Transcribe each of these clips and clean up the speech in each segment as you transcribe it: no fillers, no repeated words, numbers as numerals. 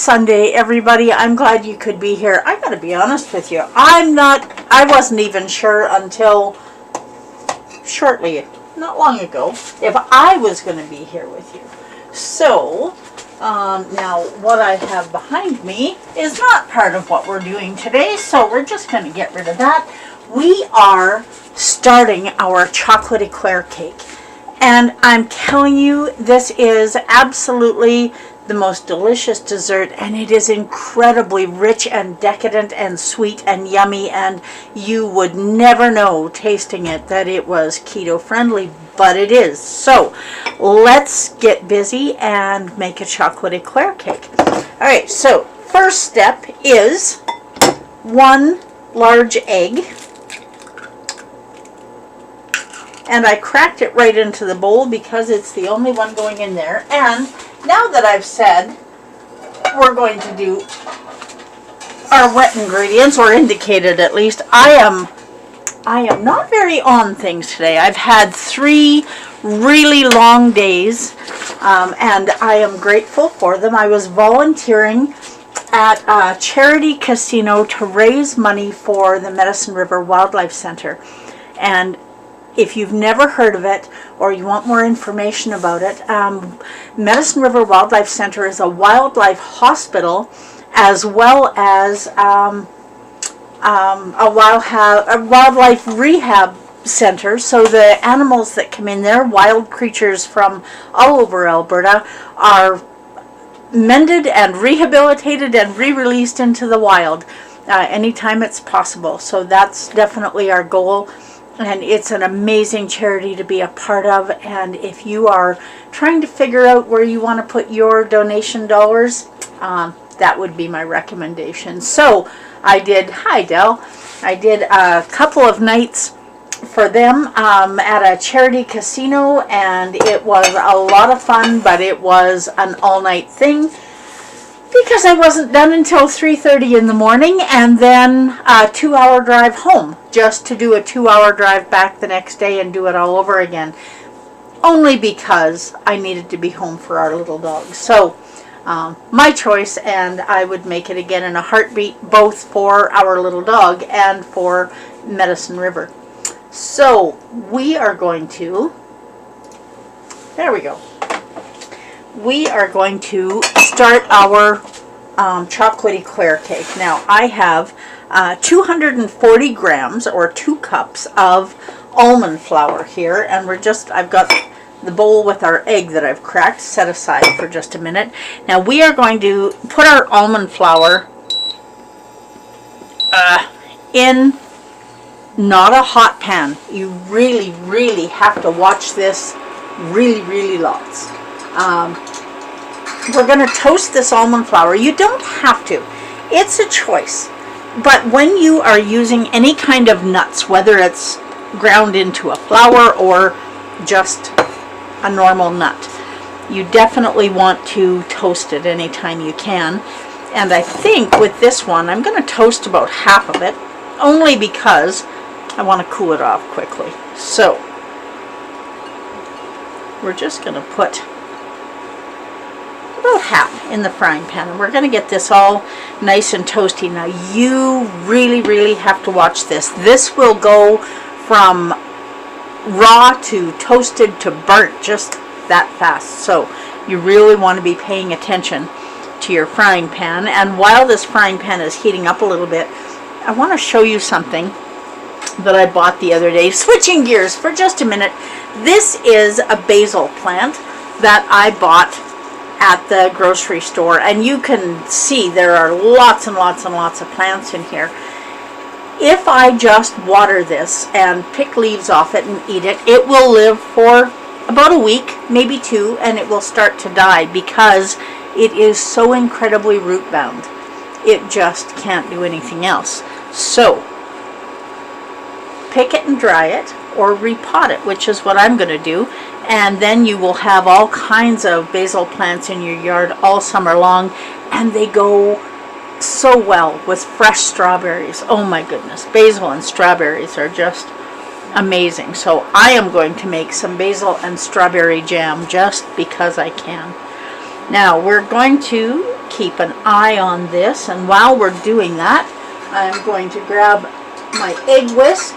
Sunday, everybody. I'm glad you could be here. I gotta be honest with you. I wasn't even sure until shortly, not long ago, if I was going to be here with you. So, now what I have behind me is not part of what we're doing today, so we're just going to get rid of that. We are starting our chocolate eclair cake. And I'm telling you, this is absolutely the most delicious dessert, and it is incredibly rich and decadent and sweet and yummy, and you would never know tasting it that it was keto friendly, but it is. So let's get busy and make a chocolate eclair cake. Alright, so first step is 1 large egg. And I cracked it right into the bowl because it's the only one going in there. And now that I've said we're going to do our wet ingredients, or indicated at least, I am not very on things today. I've had 3 really long days, and I am grateful for them. I was volunteering at a charity casino to raise money for the Medicine River Wildlife Center. And if you've never heard of it, or you want more information about it, Medicine River Wildlife Center is a wildlife hospital, as well as a wildlife rehab center. So the animals that come in there, wild creatures from all over Alberta, are mended and rehabilitated and re-released into the wild anytime it's possible. So that's definitely our goal. And it's an amazing charity to be a part of. And if you are trying to figure out where you want to put your donation dollars, that would be my recommendation. So I did a couple of nights for them at a charity casino, and it was a lot of fun, but it was an all-night thing, because I wasn't done until 3:30 in the morning, and then a 2-hour drive home, just to do a 2-hour drive back the next day and do it all over again, only because I needed to be home for our little dog. So my choice, and I would make it again in a heartbeat, both for our little dog and for Medicine River. So we are going to, there we go. We are going to start our chocolate eclair cake. Now I have 240 grams, or 2 cups of almond flour here, and I've got the bowl with our egg that I've cracked set aside for just a minute. Now we are going to put our almond flour in not a hot pan. You really, really have to watch this really lots. We're going to toast this almond flour. You don't have to. It's a choice. But when you are using any kind of nuts, whether it's ground into a flour or just a normal nut, you definitely want to toast it anytime you can. And I think with this one, I'm going to toast about half of it, only because I want to cool it off quickly. So we're just going to put about half in the frying pan, and we're going to get this all nice and toasty. Now you really have to watch this. This will go from raw to toasted to burnt just that fast. So you really want to be paying attention to your frying pan. And while this frying pan is heating up a little bit, I want to show you something that I bought the other day. Switching gears for just a minute. This is a basil plant that I bought at the grocery store, and you can see there are lots and lots and lots of plants in here. If I just water this and pick leaves off it and eat it, it will live for about a week, maybe 2, and it will start to die because it is so incredibly root bound. It just can't do anything else. So pick it and dry it, or repot it, which is what I'm going to do. And then you will have all kinds of basil plants in your yard all summer long, and they go so well with fresh strawberries. Oh my goodness, basil and strawberries are just amazing. So I am going to make some basil and strawberry jam just because I can. Now we're going to keep an eye on this, and while we're doing that, I'm going to grab my egg whisk,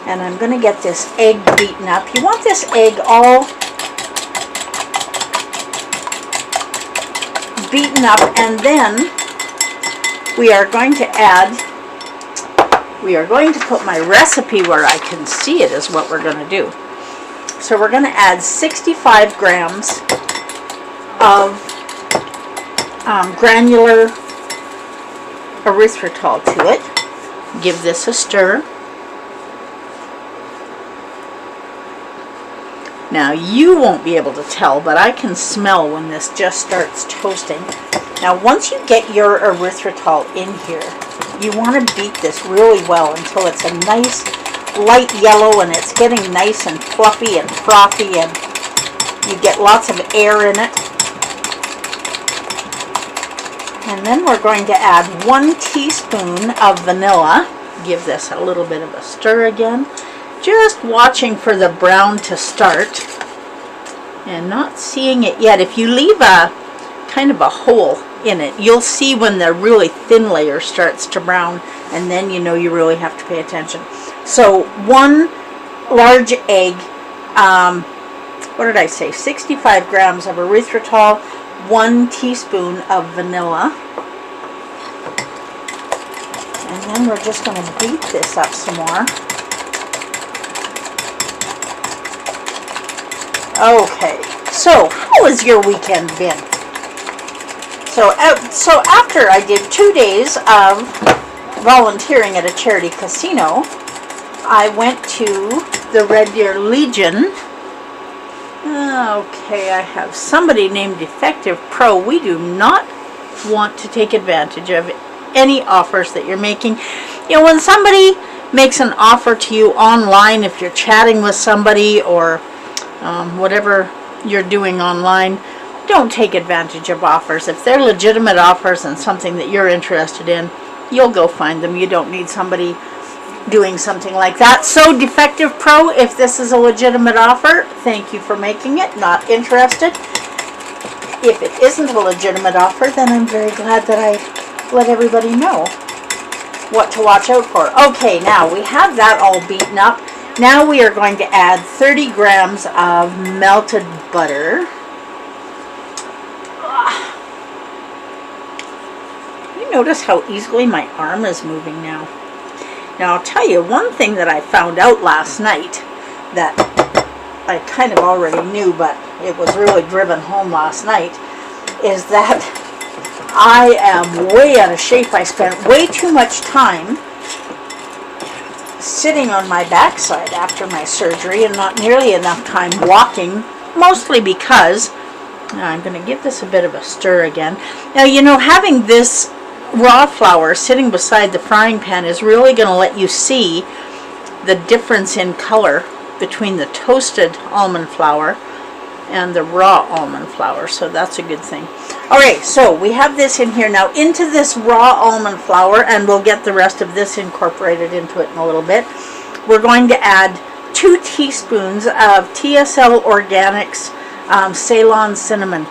and I'm going to get this egg beaten up. You want this egg all beaten up, and then we are going to put my recipe where I can see it is what we're going to do. So we're going to add 65 grams of granular erythritol to it. Give this a stir. Now you won't be able to tell, but I can smell when this just starts toasting. Now once you get your erythritol in here, you want to beat this really well until it's a nice light yellow and it's getting nice and fluffy and frothy and you get lots of air in it. And then we're going to add 1 teaspoon of vanilla. Give this a little bit of a stir again. Just watching for the brown to start and not seeing it yet. If you leave a kind of a hole in it, you'll see when the really thin layer starts to brown, and then you know you really have to pay attention. So 1 large egg, what did I say, 65 grams of erythritol, 1 teaspoon of vanilla, and then we're just going to beat this up some more. Okay, so how has your weekend been? So after I did 2 days of volunteering at a charity casino, I went to the Red Deer Legion. Okay, I have somebody named Defective Pro. We do not want to take advantage of any offers that you're making. You know, when somebody makes an offer to you online, if you're chatting with somebody or whatever you're doing online, don't take advantage of offers. If they're legitimate offers and something that you're interested in, you'll go find them. You don't need somebody doing something like that. So Defective Pro, if this is a legitimate offer, thank you for making it. Not interested. If it isn't a legitimate offer, then I'm very glad that I let everybody know what to watch out for. Okay, now we have that all beaten up. Now we are going to add 30 grams of melted butter. You notice how easily my arm is moving now. Now I'll tell you one thing that I found out last night that I kind of already knew, but it was really driven home last night, is that I am way out of shape. I spent way too much time sitting on my backside after my surgery and not nearly enough time walking, mostly because, now I'm going to give this a bit of a stir again. Now, you know, having this raw flour sitting beside the frying pan is really going to let you see the difference in color between the toasted almond flour and the raw almond flour, so that's a good thing. Alright, so we have this in here now. Into this raw almond flour, and we'll get the rest of this incorporated into it in a little bit, we're going to add 2 teaspoons of TSL Organics Ceylon cinnamon.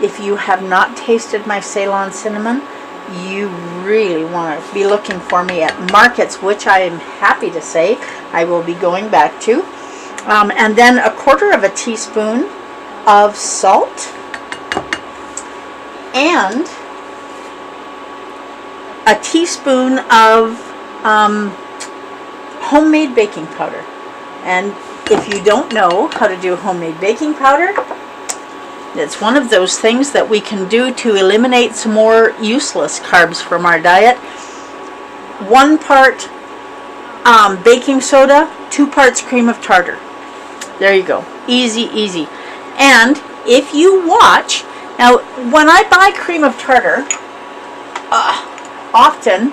If you have not tasted my Ceylon cinnamon, you really want to be looking for me at markets, which I am happy to say I will be going back to. And then 1/4 teaspoon of salt and a teaspoon of homemade baking powder. And if you don't know how to do homemade baking powder, it's one of those things that we can do to eliminate some more useless carbs from our diet. 1 part baking soda, 2 parts cream of tartar. There you go. Easy, easy. And if you watch, now when I buy cream of tartar, often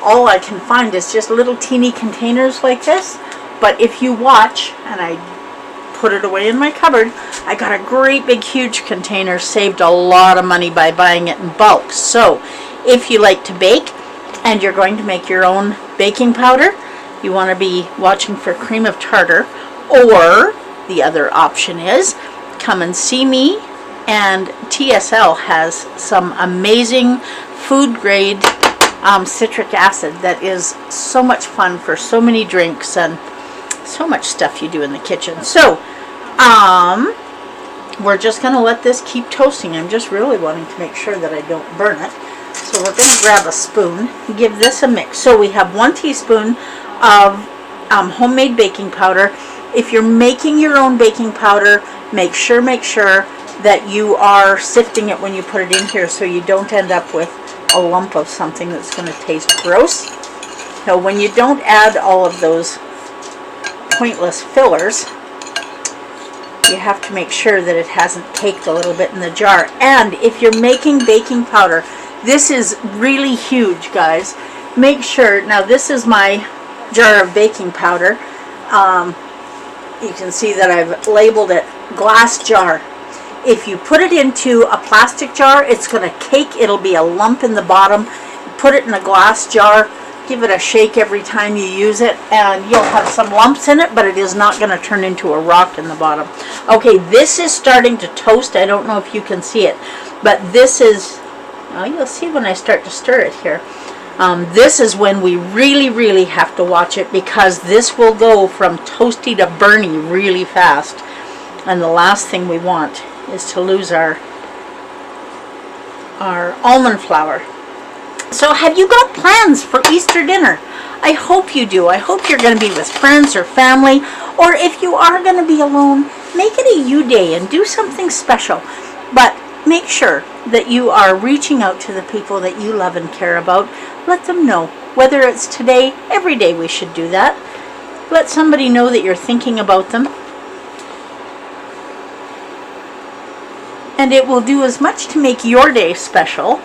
all I can find is just little teeny containers like this. But if you watch, and I put it away in my cupboard, I got a great big huge container, saved a lot of money by buying it in bulk. So if you like to bake and you're going to make your own baking powder, you want to be watching for cream of tartar. Or the other option is come and see me And TSL has some amazing food grade citric acid that is so much fun for so many drinks and so much stuff you do in the kitchen. So we're just going to let this keep toasting. I'm just really wanting to make sure that I don't burn it. So we're going to grab a spoon, give this a mix. So we have 1 teaspoon of homemade baking powder. If you're making your own baking powder, make sure that you are sifting it when you put it in here so you don't end up with a lump of something that's going to taste gross. Now, when you don't add all of those pointless fillers, you have to make sure that it hasn't caked a little bit in the jar. And if you're making baking powder, this is really huge, guys. Make sure, now this is my jar of baking powder. You can see that I've labeled it glass jar. If you put it into a plastic jar, it's going to cake. It'll be a lump in the bottom. Put it in a glass jar. Give it a shake every time you use it, and you'll have some lumps in it, but it is not going to turn into a rock in the bottom. Okay, this is starting to toast. I don't know if you can see it, but this is, well, you'll see when I start to stir it here. This is when we really have to watch it, because this will go from toasty to burny really fast. And the last thing we want is to lose our almond flour. So have you got plans for Easter dinner? I hope you do. I hope you're going to be with friends or family, or if you are going to be alone, make it a you day and do something special. But make sure that you are reaching out to the people that you love and care about. Let them know, whether it's today, every day we should do that. Let somebody know that you're thinking about them. And it will do as much to make your day special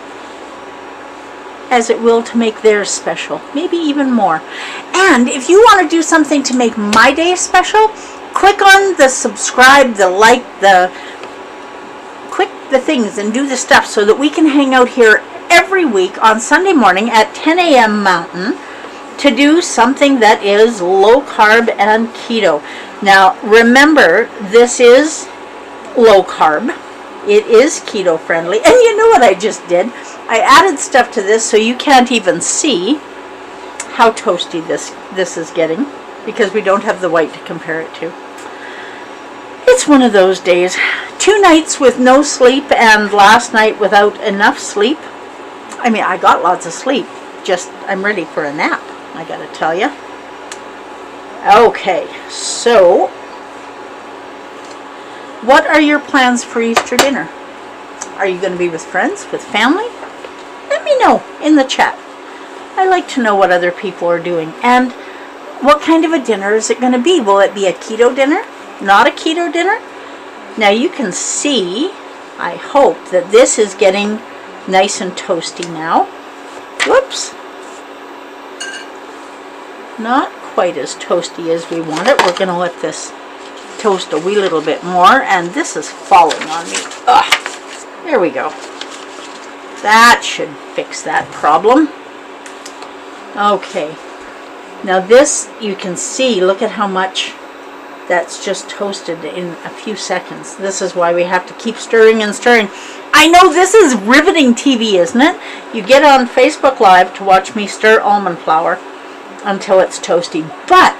as it will to make theirs special, maybe even more. And if you want to do something to make my day special, click on the subscribe, the like, click the things and do the stuff so that we can hang out here every week on Sunday morning at 10 a.m. Mountain to do something that is low carb and keto. Now remember, this is low carb. It is keto friendly. And you know what I just did? I added stuff to this so you can't even see how toasty this is getting, because we don't have the white to compare it to. It's one of those days. 2 nights with no sleep, and last night without enough sleep. I mean, I got lots of sleep, just I'm ready for a nap, I gotta tell you. Okay, so what are your plans for Easter dinner? Are you going to be with friends, with family? Let me know in the chat. I like to know what other people are doing. And what kind of a dinner is it going to be? Will it be a keto dinner? Not a keto dinner? Now you can see, I hope, that this is getting nice and toasty now. Whoops. Not quite as toasty as we want it. We're going to let this toast a wee little bit more, and this is falling on me. Ugh. There we go. That should fix that problem. Okay. Now this, you can see, look at how much that's just toasted in a few seconds. This is why we have to keep stirring and stirring. I know this is riveting TV, isn't it? You get on Facebook Live to watch me stir almond flour until it's toasty, but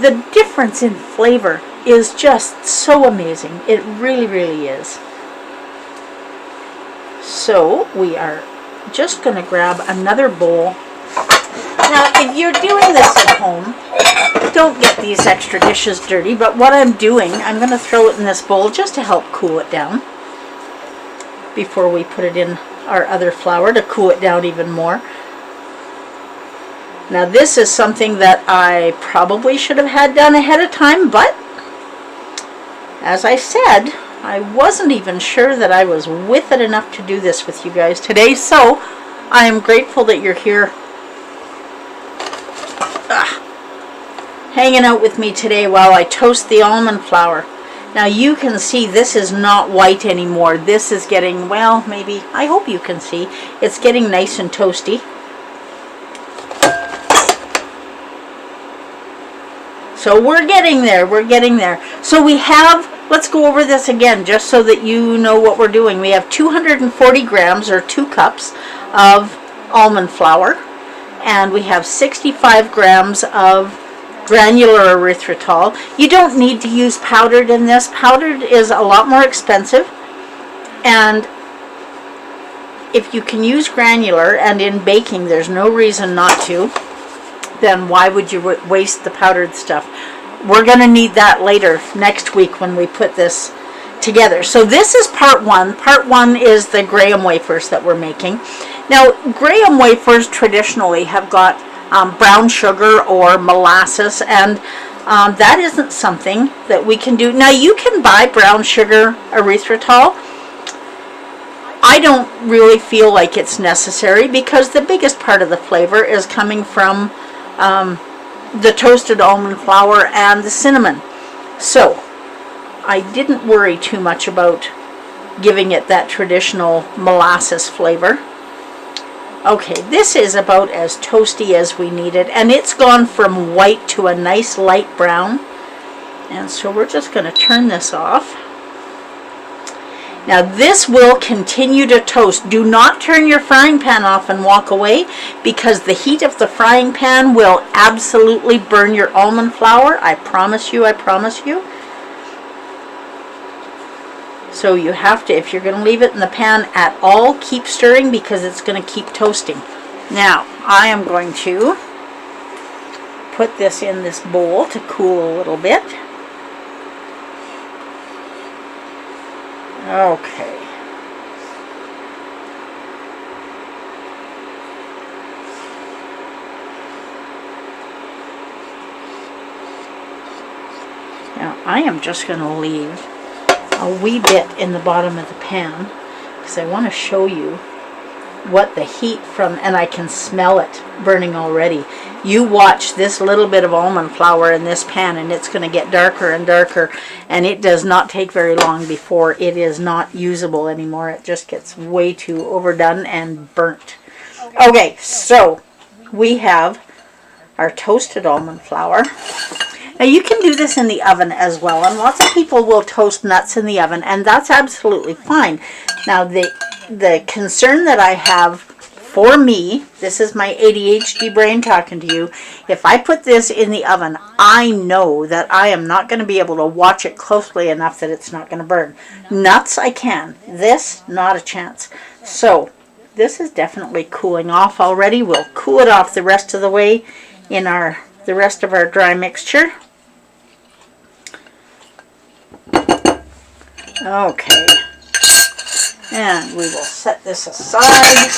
the difference in flavor is just so amazing. It really is. So we are just going to grab another bowl. Now if you're doing this at home, don't get these extra dishes dirty, but what I'm doing, I'm going to throw it in this bowl just to help cool it down before we put it in our other flour to cool it down even more. Now this is something that I probably should have had done ahead of time, but as I said, I wasn't even sure that I was with it enough to do this with you guys today, so I am grateful that you're here hanging out with me today while I toast the almond flour. Now you can see this is not white anymore. This is getting, well, maybe, I hope you can see, it's getting nice and toasty. So we're getting there, we're getting there. So we have let's go over this again just so that you know what we're doing. We have 240 grams or 2 cups of almond flour, and we have 65 grams of granular erythritol. You don't need to use powdered in this. Powdered is a lot more expensive, and if you can use granular, and in baking there's no reason not to, then why would you waste the powdered stuff? We're going to need that later next week when we put this together. So this is part one. Part one is the graham wafers that we're making. Now, graham wafers traditionally have got brown sugar or molasses, and that isn't something that we can do. Now, you can buy brown sugar erythritol. I don't really feel like it's necessary because the biggest part of the flavor is coming from the toasted almond flour and the cinnamon. So I didn't worry too much about giving it that traditional molasses flavor. Okay, this is about as toasty as we need it, and it's gone from white to a nice light brown. And so we're just going to turn this off. Now this will continue to toast. Do not turn your frying pan off and walk away, because the heat of the frying pan will absolutely burn your almond flour. I promise you, I promise you. So you have to, if you're going to leave it in the pan at all, keep stirring because it's going to keep toasting. Now I am going to put this in this bowl to cool a little bit. Okay. Now I am just going to leave a wee bit in the bottom of the pan because I want to show you what the heat from, and I can smell it burning already. You watch this little bit of almond flour in this pan and it's going to get darker and darker, and it does not take very long before it is not usable anymore. It just gets way too overdone and burnt. Okay, so we have our toasted almond flour. Now you can do this in the oven as well, and lots of people will toast nuts in the oven, and that's absolutely fine. Now the concern that I have for me, this is my ADHD brain talking to you, if I put this in the oven, I know that I am not going to be able to watch it closely enough that it's not going to burn. Nuts I can, this not a chance. So this is definitely cooling off already. We'll cool it off the rest of the way in the rest of our dry mixture. Okay, and we will set this aside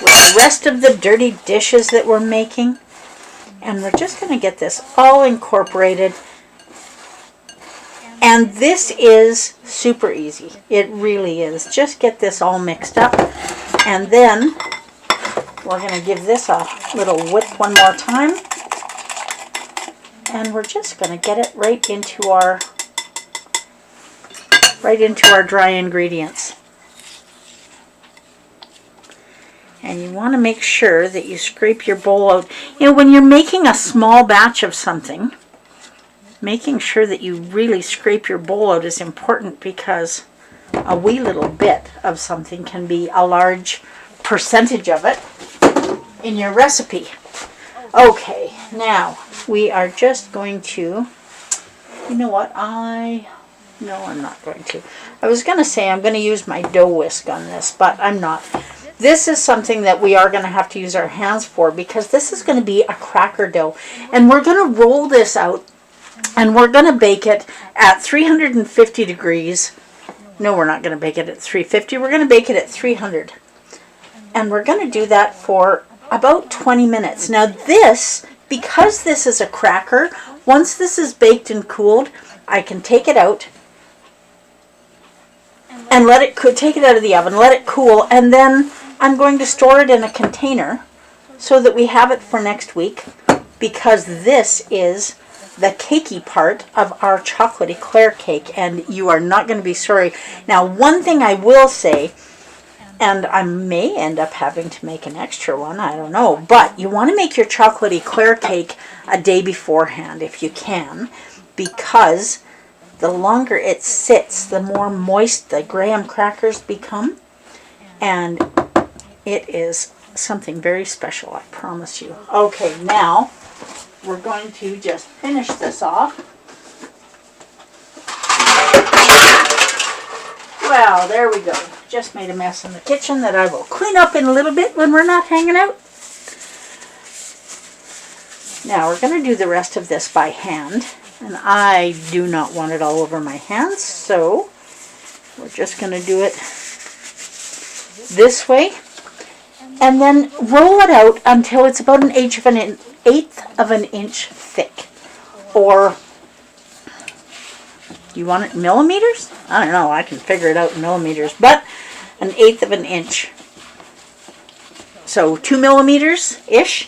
with the rest of the dirty dishes that we're making, and we're just going to get this all incorporated. And this is super easy. It really is. Just get this all mixed up, and then we're going to give this a little whip one more time, and we're just going to get it right into our dry ingredients. And you want to make sure that you scrape your bowl out. You know, when you're making a small batch of something, making sure that you really scrape your bowl out is important, because a wee little bit of something can be a large percentage of it in your recipe. Okay, now we are just going to, you know what, no, I'm not going to. I was going to say I'm going to use my dough whisk on this, but I'm not. This is something that we are going to have to use our hands for, because this is going to be a cracker dough. And we're going to roll this out, and we're going to bake it at 350 degrees. No, we're not going to bake it at 350. We're going to bake it at 300. And we're going to do that for about 20 minutes. Now this, because this is a cracker, once this is baked and cooled, I can take it out and take it out of the oven, let it cool, and then I'm going to store it in a container so that we have it for next week, because this is the cakey part of our chocolate eclair cake, and you are not going to be sorry. Now, one thing I will say, and I may end up having to make an extra one, I don't know, but you want to make your chocolate eclair cake a day beforehand if you can, because the longer it sits, the more moist the graham crackers become. And it is something very special, I promise you. Okay, now we're going to just finish this off. Well, there we go. Just made a mess in the kitchen that I will clean up in a little bit when we're not hanging out. Now we're going to do the rest of this by hand. And I do not want it all over my hands, so we're just going to do it this way. And then roll it out until it's about an eighth of an inch thick. Or, do you want it in millimeters? I don't know, I can figure it out in millimeters, but an eighth of an inch. So 2 millimeters-ish.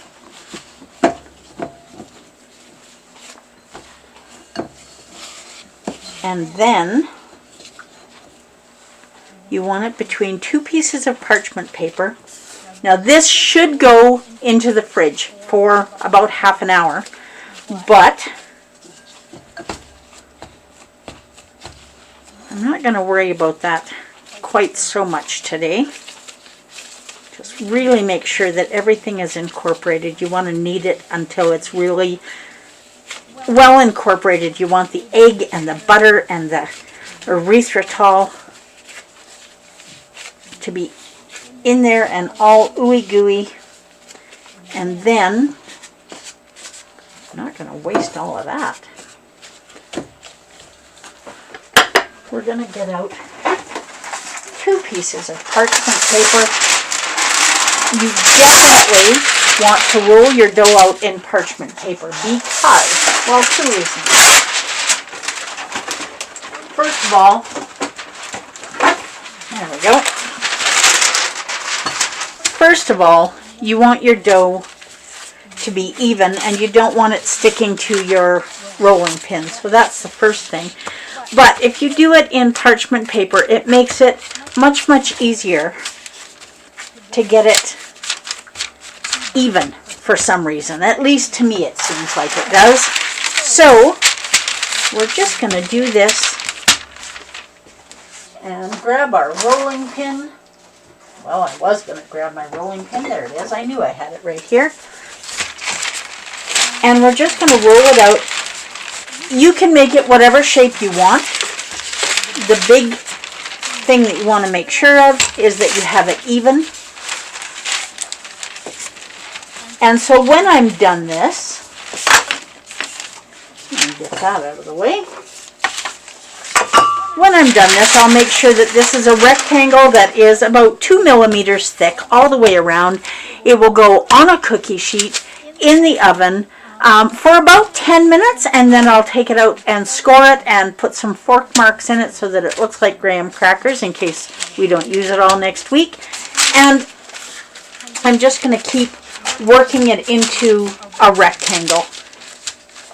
And then you want it between 2 pieces of parchment paper. Now this should go into the fridge for about half an hour, but I'm not going to worry about that quite so much today. Just really make sure that everything is incorporated. You want to knead it until it's really well incorporated. You want the egg and the butter and the erythritol to be in there and all ooey gooey. And then, I'm not going to waste all of that. We're going to get out 2 pieces of parchment paper. You definitely want to roll your dough out in parchment paper because, well, 2 reasons. First of all, there we go. First of all, you want your dough to be even and you don't want it sticking to your rolling pin. So that's the first thing. But if you do it in parchment paper, it makes it much, much easier to get it even for some reason. At least to me it seems like it does. So we're just going to do this and grab our rolling pin. Well, I was going to grab my rolling pin. There it is. I knew I had it right here. And we're just going to roll it out. You can make it whatever shape you want. The big thing that you want to make sure of is that you have it even. And so when I'm done this, let me get that out of the way. When I'm done this, I'll make sure that this is a rectangle that is about 2 millimeters thick all the way around. It will go on a cookie sheet in the oven for about 10 minutes, and then I'll take it out and score it and put some fork marks in it so that it looks like graham crackers in case we don't use it all next week. And I'm just going to keep working it into a rectangle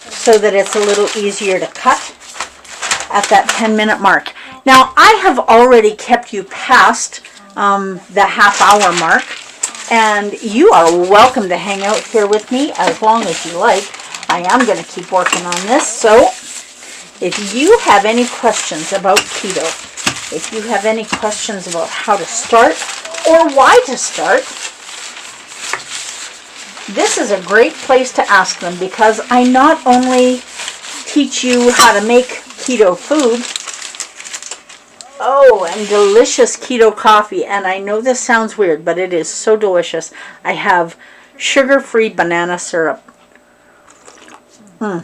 so that it's a little easier to cut at that 10-minute mark. Now, I have already kept you past the half-hour mark, and you are welcome to hang out here with me as long as you like. I am going to keep working on this, so if you have any questions about keto, if you have any questions about how to start or why to start, this is a great place to ask them because I not only teach you how to make keto food, oh, and delicious keto coffee. And I know this sounds weird, but it is so delicious. I have sugar-free banana syrup. And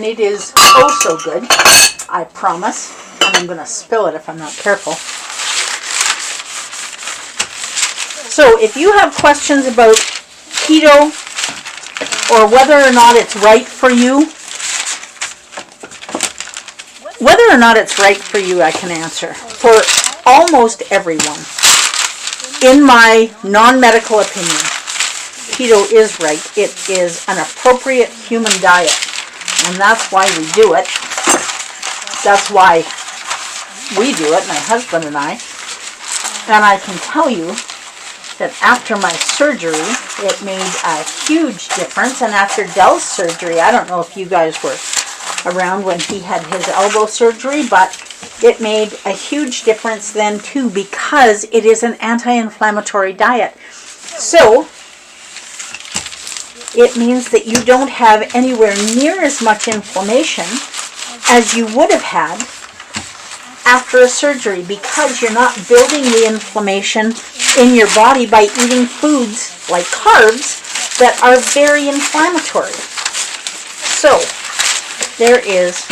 it is oh so good, I promise. And I'm going to spill it if I'm not careful. So if you have questions about keto or whether or not it's right for you, I can answer for almost everyone. In my non-medical opinion, keto is right. It is an appropriate human diet, and that's why we do it. That's why we do it, my husband and I. And I can tell you that after my surgery, it made a huge difference. And after Dell's surgery, I don't know if you guys were around when he had his elbow surgery, but it made a huge difference then too, because it is an anti-inflammatory diet. So it means that you don't have anywhere near as much inflammation as you would have had after a surgery, because you're not building the inflammation in your body by eating foods like carbs that are very inflammatory. So there is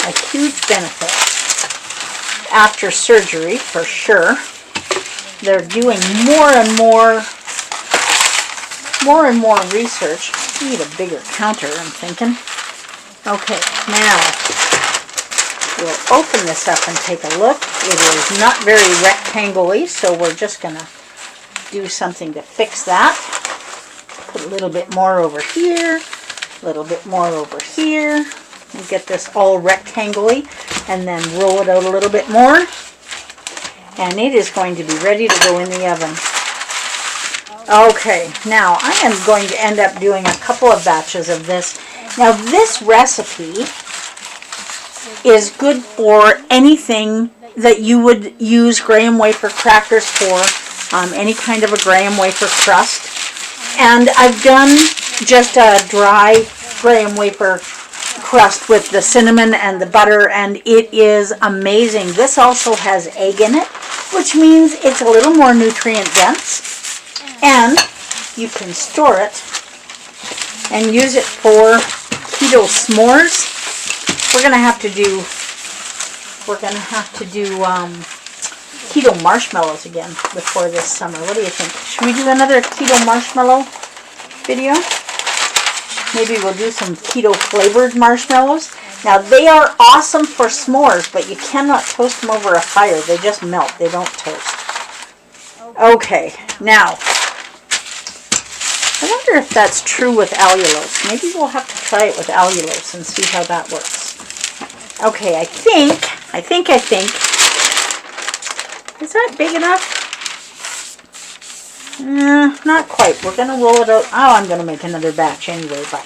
a huge benefit after surgery for sure. They're doing more and more research. I need a bigger counter, I'm thinking. Okay, now we'll open this up and take a look. It is not very rectangle-y, so we're just going to do something to fix that. Put a little bit more over here, a little bit more over here, and get this all rectangle-y, and then roll it out a little bit more. And it is going to be ready to go in the oven. Okay, now I am going to end up doing a couple of batches of this. Now this recipe is good for anything that you would use graham wafer crackers for, any kind of a graham wafer crust. And I've done just a dry graham wafer crust with the cinnamon and the butter, and it is amazing. This also has egg in it, which means it's a little more nutrient dense, and you can store it and use it for keto s'mores. We're gonna have to do keto marshmallows again before this summer. What do you think? Should we do another keto marshmallow video? Maybe we'll do some keto flavored marshmallows. Now they are awesome for s'mores, but you cannot toast them over a fire. They just melt. They don't toast. Okay, now I wonder if that's true with allulose. Maybe we'll have to try it with allulose and see how that works. Okay, I think. Is that big enough? Not quite. We're going to roll it out. Oh, I'm going to make another batch anyway, but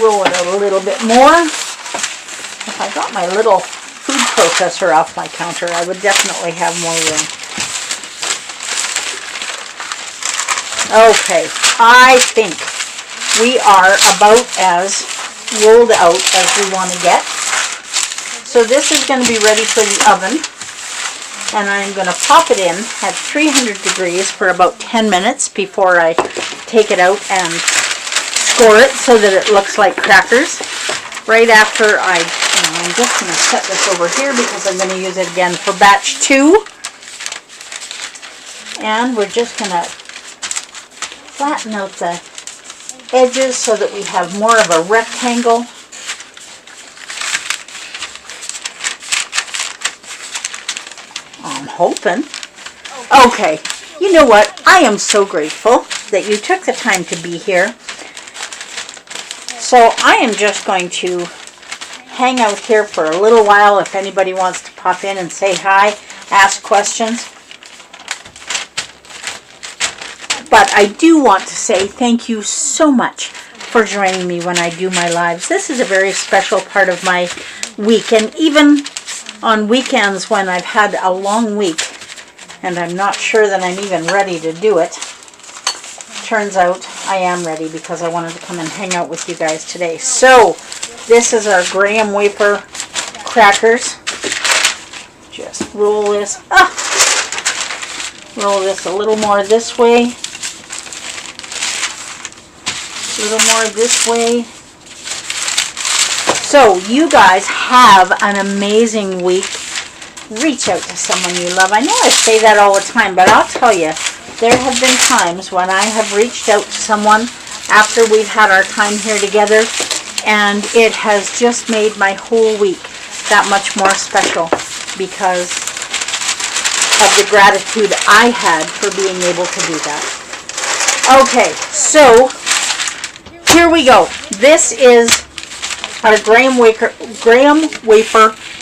roll it out a little bit more. If I got my little food processor off my counter, I would definitely have more room. Okay, I think we are about as rolled out as we want to get. So this is going to be ready for the oven. And I'm going to pop it in at 300 degrees for about 10 minutes before I take it out and score it so that it looks like crackers. Right after I'm just going to set this over here because I'm going to use it again for batch 2. And we're just going to flatten out the edges so that we have more of a rectangle. I'm hoping. Okay, you know what? I am so grateful that you took the time to be here. So I am just going to hang out here for a little while if anybody wants to pop in and say hi, ask questions. But I do want to say thank you so much for joining me when I do my lives. This is a very special part of my week, and even on weekends when I've had a long week and I'm not sure that I'm even ready to do it, turns out I am ready because I wanted to come and hang out with you guys today. So this is our graham wafer crackers. Just roll this up. Roll this a little more this way. A little more this way. So you guys have an amazing week. Reach out to someone you love. I know I say that all the time, but I'll tell you, there have been times when I have reached out to someone after we've had our time here together, and it has just made my whole week that much more special because of the gratitude I had for being able to do that. Okay, so here we go. This is our graham wafer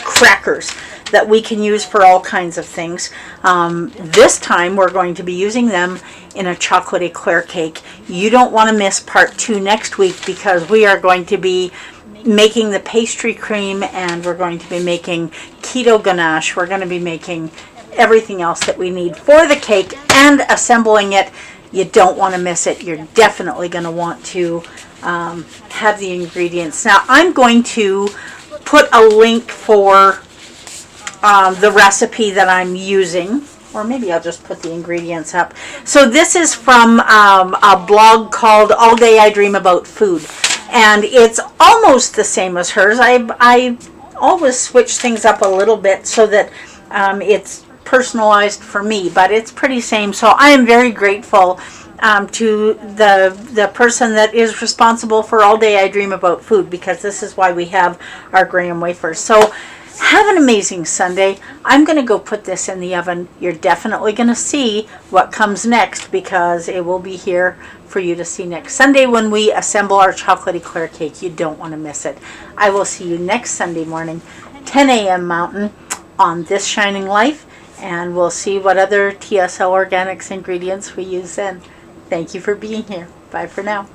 crackers. that we can use for all kinds of things. This time we're going to be using them in a chocolate eclair cake. You don't want to miss part 2 next week, because we are going to be making the pastry cream, and we're going to be making keto ganache. We're going to be making everything else that we need for the cake and assembling it. You don't want to miss it. You're definitely going to want to have the ingredients. Now, I'm going to put a link for the recipe that I'm using, or maybe I'll just put the ingredients up. So this is from a blog called All Day I Dream About Food, and it's almost the same as hers. I always switch things up a little bit so that it's personalized for me, but it's pretty same. So I am very grateful to the person that is responsible for All Day I Dream About Food, because this is why we have our graham wafers. So have an amazing Sunday. I'm going to go put this in the oven. You're definitely going to see what comes next, because it will be here for you to see next Sunday when we assemble our chocolate eclair cake. You don't want to miss it. I will see you next Sunday morning, 10 a.m. Mountain, on This Shining Life, and we'll see what other TSL Organics ingredients we use then. Thank you for being here. Bye for now.